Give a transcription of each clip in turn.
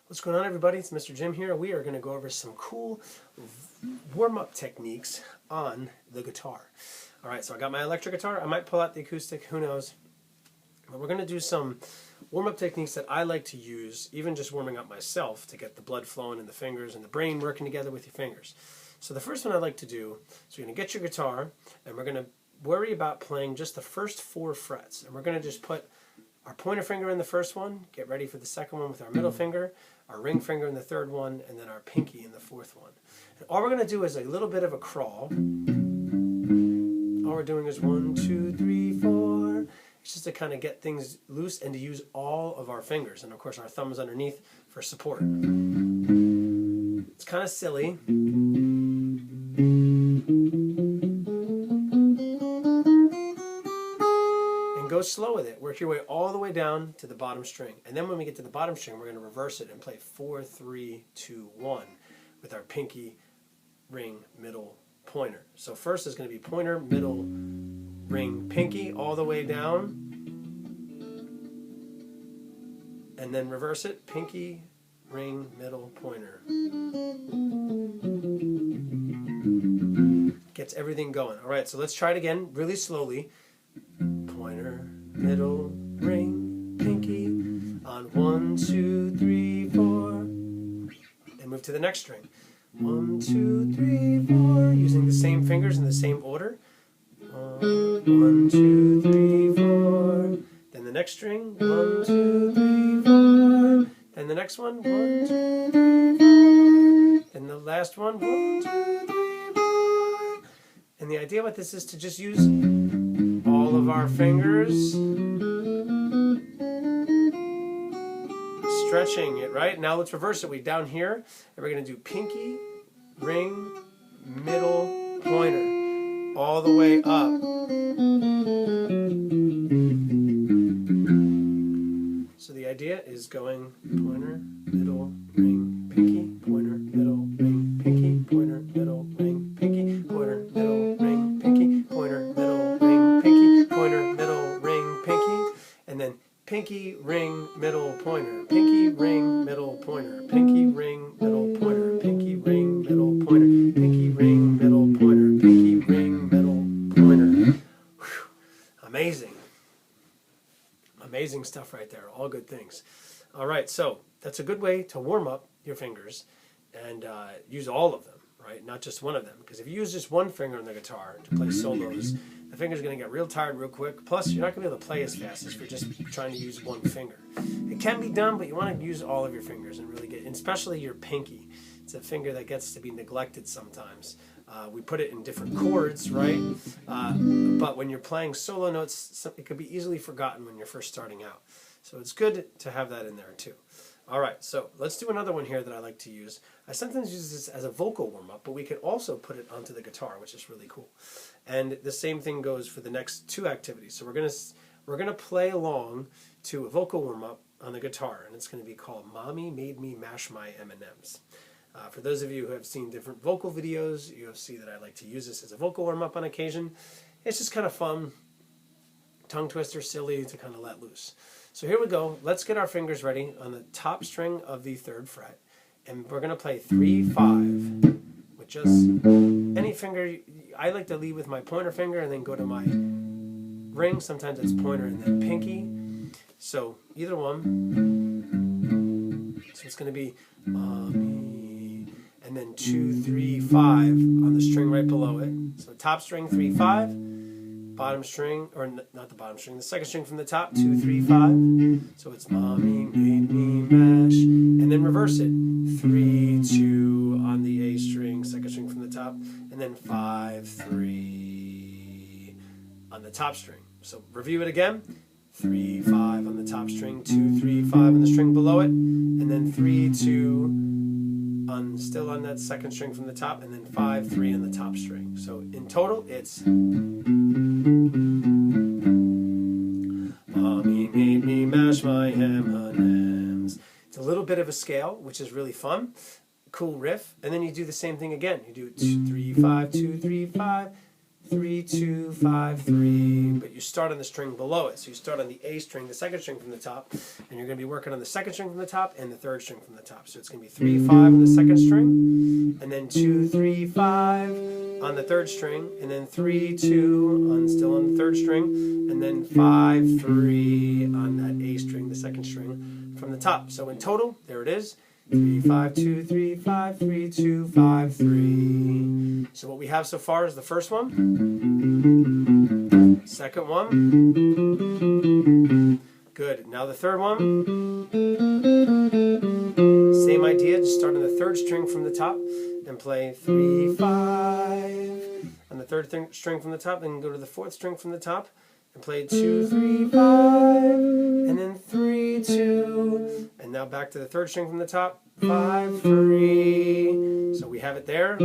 What's going on, everybody? It's Mr. Jim here. We are going to go over some cool warm-up techniques on the guitar. Alright, so I got my electric guitar. I might pull out the acoustic, who knows. But we're going to do some warm-up techniques that I like to use, even just warming up myself, to get the blood flowing in the fingers and the brain working together with your fingers. So the first one I like to do is you're going to get your guitar, and we're going to worry about playing just the first 4 frets. And we're going to just put our pointer finger in the first one, get ready for the second one with our middle finger, our ring finger in the third one, and then our pinky in the fourth one. And all we're going to do is a little bit of a crawl. All we're doing is 1, 2, 3, 4. It's just to kind of get things loose and to use all of our fingers. And of course our thumbs underneath for support. It's kind of silly. Go slow with it. Work your way all the way down to the bottom string. And then when we get to the bottom string, we're going to reverse it and play 4, 3, 2, 1 with our pinky, ring, middle, pointer. So first is going to be pointer, middle, ring, pinky, all the way down. And then reverse it, pinky, ring, middle, pointer. Gets everything going. All right, so let's try it again really slowly. Pointer, middle, ring, pinky, on 1, 2, 3, 4, and move to the next string. 1, 2, 3, 4, using the same fingers in the same order. 1, 2, 3, 4. Then the next string. 1, 2, 3, 4. Then the next one. 1, 2, 3, 4. And the last one. 1, 2, 3, 4. And the idea with this is to just use all of our fingers, stretching it, right? Now let's reverse it. We're down here, and we're going to do pinky, ring, middle, pointer, all the way up. So the idea is going pointer, middle, ring, pinky, pointer, middle, ring, pinky, pointer, middle, ring, pinky, pointer, middle, ring, pinky, pointer, middle, ring, pinky, pointer, middle, ring, pinky, and then pinky, ring, middle, pointer, pinky, ring, middle, pointer, pinky, ring, middle, pointer, pinky, ring, middle, pointer, pinky, ring, middle, pointer, pinky, ring, middle, pointer. Whew. Amazing. Amazing stuff right there. All good things. All right, so that's a good way to warm up your fingers and use all of them. Right? Not just one of them, because if you use just one finger on the guitar to play solos, the finger's going to get real tired real quick. Plus, you're not going to be able to play as fast as if you're just trying to use one finger. It can be done, but you want to use all of your fingers and really get, especially your pinky. It's a finger that gets to be neglected sometimes. We put it in different chords, right? But when you're playing solo notes, it could be easily forgotten when you're first starting out. So it's good to have that in there too. All right, so let's do another one here that I like to use. I sometimes use this as a vocal warm-up, but we could also put it onto the guitar, which is really cool. And the same thing goes for the next 2 activities. So we're gonna play along to a vocal warm-up on the guitar, and it's going to be called "Mommy Made Me Mash My M&Ms." For those of you who have seen different vocal videos, you'll see that I like to use this as a vocal warm-up on occasion. It's just kind of fun, tongue twister, silly to kind of let loose. So here we go. Let's get our fingers ready on the top string of the 3rd fret. And we're going to play 3, 5 with just any finger. I like to lead with my pointer finger and then go to my ring. Sometimes it's pointer and then pinky. So either one. So it's going to be Mommy. And then 2, 3, 5 on the string right below it. So top string 3, 5. Bottom string, or not the bottom string, the second string from the top, 2, 3, 5. So it's Mommy made me mash, and then reverse it. 3, 2 on the A string, second string from the top, and then 5, 3 on the top string. So review it again. 3, 5 on the top string, 2, 3, 5 on the string below it, and then 3, 2 still on that second string from the top, and then 5, 3 on the top string. So in total, it's Mommy made me mash my M&Ms. It's a little bit of a scale, which is really fun. Cool riff. And then you do the same thing again. You do 2, 3, 5, 2, 3, 5, 3, 2, 5, 3, but you start on the string below it. So you start on the A string, the second string from the top, and you're going to be working on the second string from the top and the third string from the top. So it's going to be 3, 5 on the second string, and then 2, 3, 5 on the third string, and then 3, 2 on still on the third string, and then 5, 3 on that A string, the second string from the top. So in total, there it is. 3, 5, 2, 3, 5, 3, 2, 5, 3. So what we have so far is the first one, second one, good. Now the third one, same idea, just start on the third string from the top and play 3, 5 on the third string from the top, then go to the fourth string from the top and play 2, 3, 5, and then 3, 2, and now back to the third string from the top, 5, 3. So we have it there.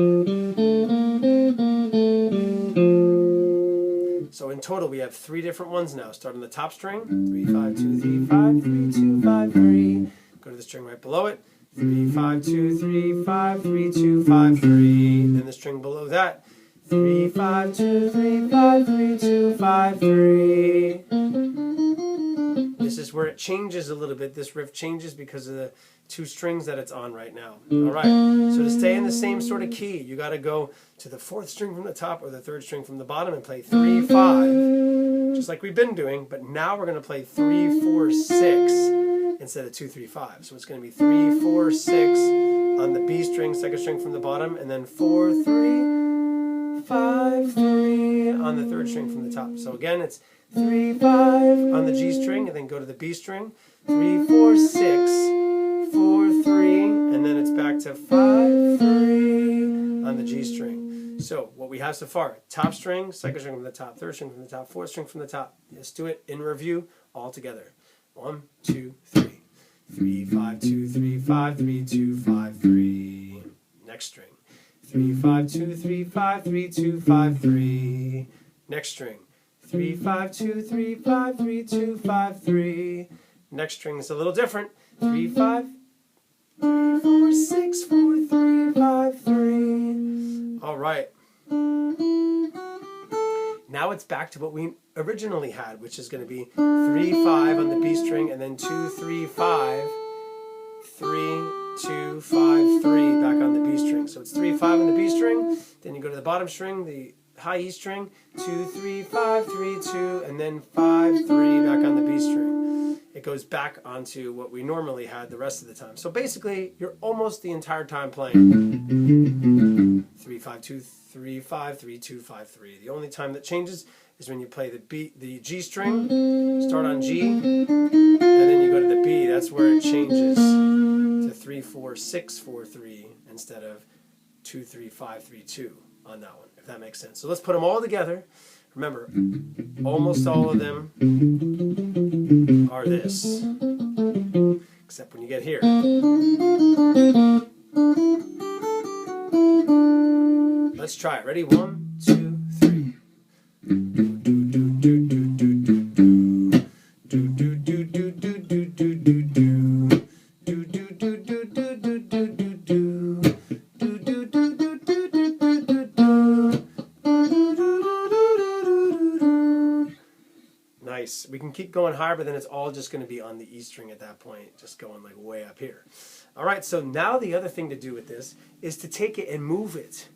So in total we have 3 different ones now. Start on the top string, 3, 5, 2, 3, 5, 3, 2, 5, 3. Go to the string right below it, 3, 5, 2, 3, 5, 3, 2, 5, 3. Then the string below that, 3, 5, 2, 3, 5, 3, 2, 5, 3. This is where it changes a little bit. This riff changes because of the 2 strings that it's on right now. Alright, so to stay in the same sort of key, you got to go to the 4th string from the top or the 3rd string from the bottom and play 3, 5, just like we've been doing, but now we're going to play 3, 4, 6 instead of 2, 3, 5. So it's going to be 3, 4, 6 on the B string, 2nd string from the bottom, and then 4, 3, 5, 3 on the 3rd string from the top. So again, it's 3, 5 on the G string, and then go to the B string, 3, 4, 6, 4, 3, and then it's back to 5, 3 on the G string. So what we have so far, top string, 2nd string from the top, 3rd string from the top, 4th string from the top. Let's do it in review all together. 1, 2, 3. 3, 5, 2, 3, 5, 3, 2, 5, 3. Next string. 3, 5, 2, 3, 5, 3, 2, 5, 3. Next string. 3, 5, 2, 3, 5, 3, 2, 5, 3. Next string is a little different. 3, 5, 3, 4, 6, 4, 3, 5, 3. All right. Now it's back to what we originally had, which is going to be 3, 5 on the B string, and then 2, 3, 5, 3, 2, 5, 3 back on the B string. So it's 3, 5 on the B string, then you go to the bottom string, the high E string, 2, 3, 5, 3, 2, and then 5, 3 back on the B string. It goes back onto what we normally had the rest of the time. So basically, you're almost the entire time playing 3, 5, 2, 3, 5, 3, 2, 5, 3. The only time that changes is when you play the G string, start on G, and then you go to the B. That's where it changes to 3, 4, 6, 4, 3 instead of 2, 3, 5, 3, 2 on that one, if that makes sense. So let's put them all together. Remember, almost all of them are this, except when you get here. Let's try it. Ready? 1, 2, 3. Nice. We can keep going higher, but then it's all just going to be on the E string at that point, just going like way up here. All right, so now the other thing to do with this is to take it and move it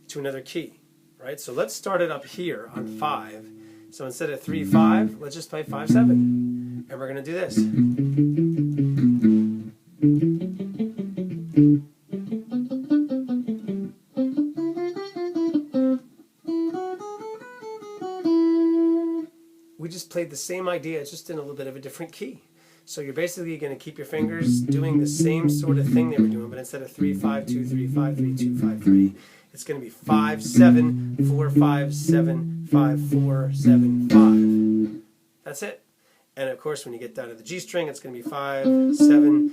to another key, right? So let's start it up here on 5. So instead of 3, 5, let's just play 5, 7. And we're going to do this. We just played the same idea, it's just in a little bit of a different key. So you're basically going to keep your fingers doing the same sort of thing they were doing, but instead of 3, 5, 2, 3, 5, 3, 2, 5, 3, it's going to be 5, 7, 4, 5, 7, 5, 4, 7, 5. That's it. And of course, when you get down to the G string, it's going to be 5, 7,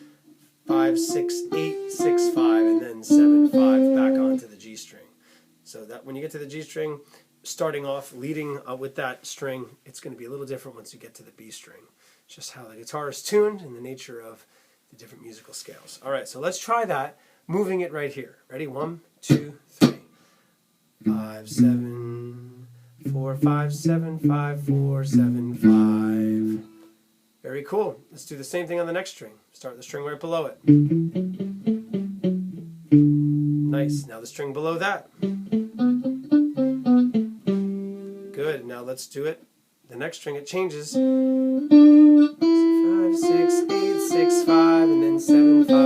5, 6, 8, 6, 5, and then 7, 5 back onto the G string. So that when you get to the G string, starting off, leading with that string, it's going to be a little different once you get to the B string. Just how the guitar is tuned and the nature of the different musical scales. All right, so let's try that, moving it right here. Ready? 1, 2, 3. 5, 7, 4, 5, 7, 5, 4, 7, 5. Very cool. Let's do the same thing on the next string. Start the string right below it. Nice. Now the string below that. Good. Now let's do it. The next string, it changes. 5, 6, 8, 6, 5, and then 7, 5.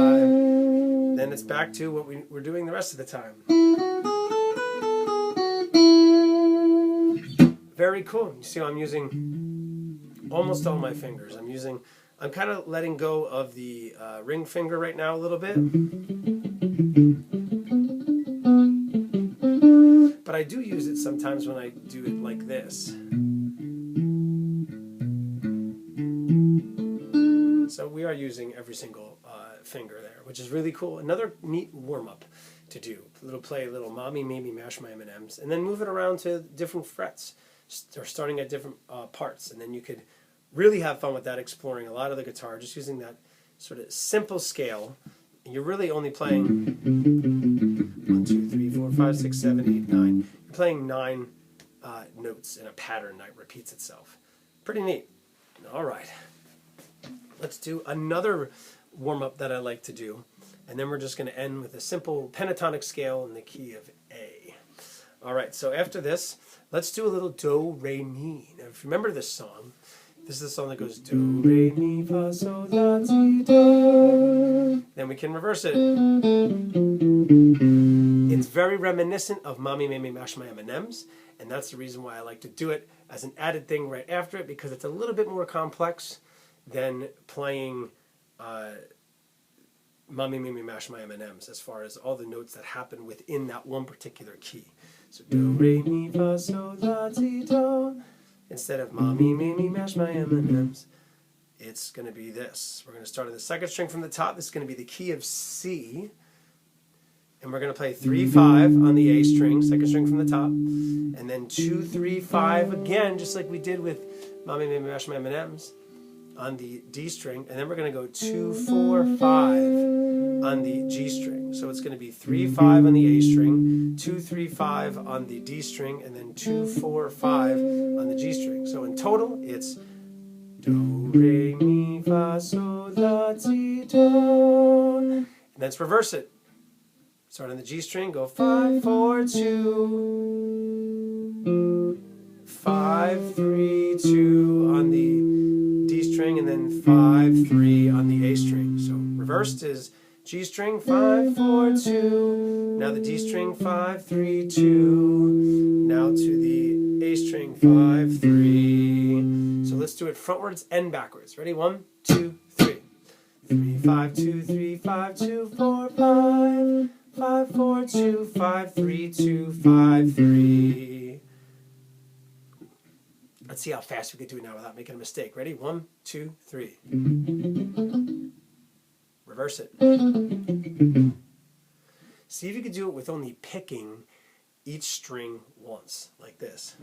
Then it's back to what we're doing the rest of the time. Very cool. You see how I'm using almost all my fingers. I'm kind of letting go of the ring finger right now a little bit. But I do use it sometimes when I do it like this. So we are using every single finger there, which is really cool. Another neat warm-up to do. A little play, a little mommy, maybe mash my M&Ms, and then move it around to different frets, or starting at different parts. And then you could really have fun with that, exploring a lot of the guitar, just using that sort of simple scale. And you're really only playing 1, 2, 3, 4, 5, 6, 7, 8, 9. You're playing 9 notes in a pattern that repeats itself. Pretty neat. All right. Let's do another warm-up that I like to do, and then we're just going to end with a simple pentatonic scale in the key of A. All right, so after this, let's do a little do, re, mi. Now, if you remember this song, this is the song that goes do, re, mi, fa, sol, la, ti, do. Then we can reverse it. It's very reminiscent of Mommy Made Me Mash My M&Ms, and that's the reason why I like to do it as an added thing right after it, because it's a little bit more complex than playing Mommy Made Me Mash My M&Ms, as far as all the notes that happen within that one particular key. So do, re, mi, fa, sol, la, ti, do. Instead of Mommy Made Me Mash My M&Ms, it's going to be this. We're going to start on the second string from the top. This is going to be the key of C. And we're going to play 3, 5 on the A string, second string from the top. And then 2, 3, 5 again, just like we did with Mommy Made Me Mash My M&Ms, on the D string, and then we're going to go 2, 4, 5 on the G string. So it's going to be 3, 5 on the A string, 2, 3, 5 on the D string, and then 2, 4, 5 on the G string. So in total, it's do, re, mi, fa, sol, la, ti, do. And let's reverse it. Start on the G string, go 5, 4, 2, 5, 3, 2 on the D string, and then 5, 3 on the A string. So reversed is G string, 5, 4, 2. Now the D string, 5, 3, 2. Now to the A string, 5, 3. So let's do it frontwards and backwards. Ready? 1, 2, 3. 3, 5, 2, 3, 5, 2, 4, 5. 5, 4, 2, 5, 3, 2, 5, 3. Let's see how fast we can do it now without making a mistake. Ready? 1, 2, 3. Reverse it. See if you could do it with only picking each string once, like this.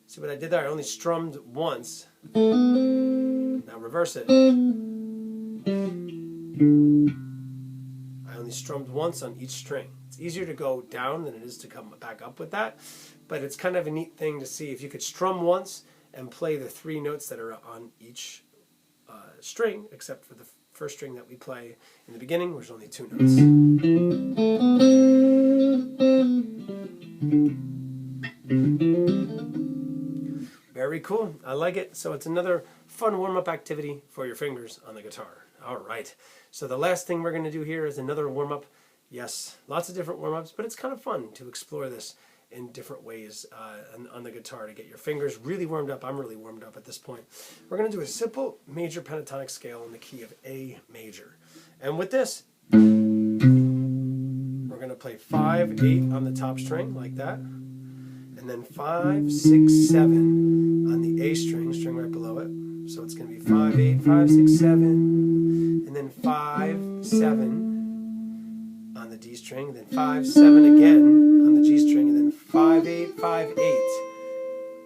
See what I did there? I only strummed once. Now reverse it. I only strummed once on each string. It's easier to go down than it is to come back up with that, but it's kind of a neat thing to see if you could strum once and play the 3 notes that are on each string, except for the first string that we play in the beginning, which is only 2 notes. Very cool. I like it. So it's another fun warm-up activity for your fingers on the guitar. All right. So the last thing we're going to do here is another warm-up. Yes, lots of different warm-ups, but it's kind of fun to explore this in different ways on the guitar to get your fingers really warmed up. I'm really warmed up at this point. We're going to do a simple major pentatonic scale in the key of A major. And with this, we're going to play 5, 8 on the top string, like that. And then 5, 6, 7 on the A string, string right below it. So it's going to be 5, 8, 5, 6, 7. And then 5, 7 on the D string. Then 5, 7 again on the G string. And then 5, 8, 5, 8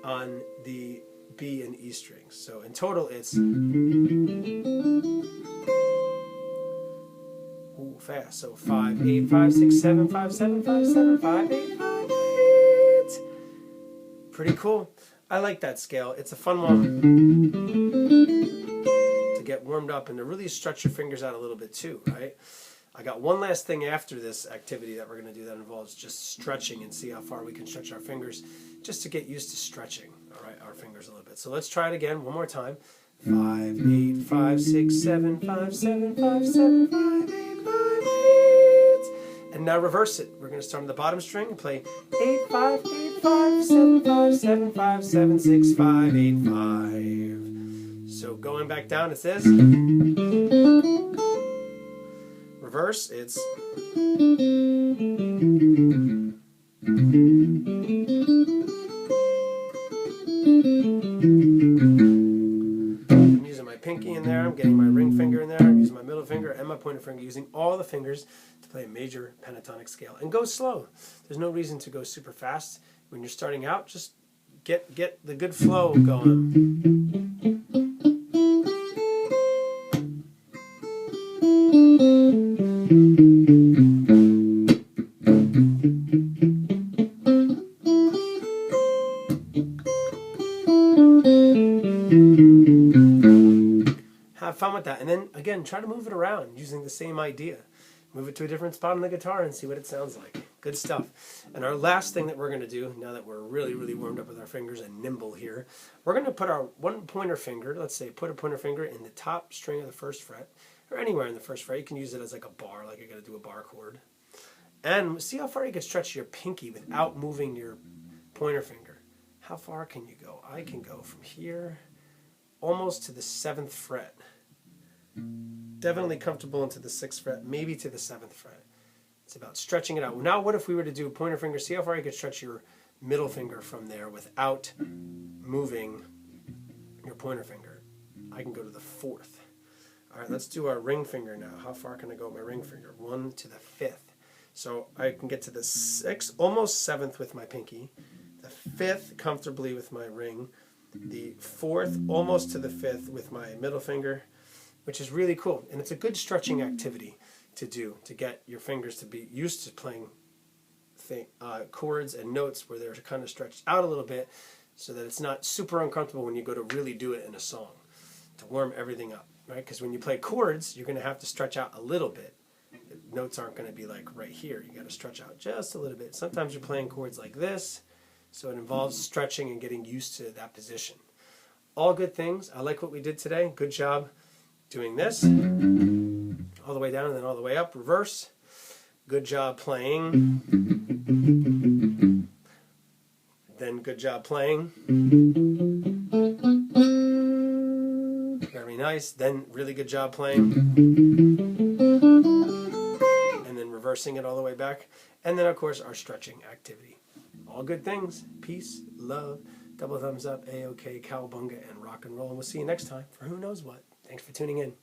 on the B and E strings. So in total it's... Ooh, fast. So 5, 8, 5, 6, 7, 5, 7, 5, 7, 5, 8, 5, 8. Pretty cool. I like that scale. It's a fun one to get warmed up and to really stretch your fingers out a little bit too, right? I got one last thing after this activity that we're going to do that involves just stretching and see how far we can stretch our fingers just to get used to stretching, all right, our fingers a little bit. So let's try it again one more time. 5, 8, 5, 6, 7, 5, 7, 5, 7, 5, 8, 5, 8. And now reverse it. We're going to start on the bottom string and play 8, 5, 8, 5, 7, 5, 7, 5, 7, 6, 5, 8, 5. So going back down, it's this. Reverse, it's I'm using my pinky in there, I'm getting my ring finger in there, I'm using my middle finger and my pointer finger, using all the fingers to play a major pentatonic scale. And go slow. There's no reason to go super fast. When you're starting out, just get the good flow going. Have fun with that, and then again try to move it around using the same idea. Move it to a different spot on the guitar and see what it sounds like. Good stuff. And our last thing that we're going to do, now that we're really warmed up with our fingers and nimble here, we're going to put our one pointer finger, let's say put a pointer finger in the top string of the first fret, or anywhere in the first fret. You can use it as like a bar, like you're going to do a bar chord. And see how far you can stretch your pinky without moving your pointer finger. How far can you go? I can go from here almost to the 7th fret. Definitely comfortable into the 6th fret, maybe to the 7th fret. It's about stretching it out. Now what if we were to do a pointer finger? See how far you could stretch your middle finger from there without moving your pointer finger. I can go to the 4th. All right, let's do our ring finger now. How far can I go with my ring finger? 1 to the 5th. So I can get to the 6th, almost 7th with my pinky, the 5th comfortably with my ring, the 4th almost to the 5th with my middle finger, which is really cool. And it's a good stretching activity to do to get your fingers to be used to playing chords and notes where they're kind of stretched out a little bit so that it's not super uncomfortable when you go to really do it in a song, to warm everything up, right? Because when you play chords, you're going to have to stretch out a little bit. The notes aren't going to be like right here. You got to stretch out just a little bit. Sometimes you're playing chords like this, so it involves stretching and getting used to that position. All good things. I like what we did today. Good job doing this. All the way down and then all the way up. Reverse. Good job playing. Then good job playing. Very nice. Then really good job playing. And then reversing it all the way back. And then, of course, our stretching activity. All good things. Peace, love, double thumbs up, A-OK, cowabunga, and rock and roll. And we'll see you next time for who knows what. Thanks for tuning in.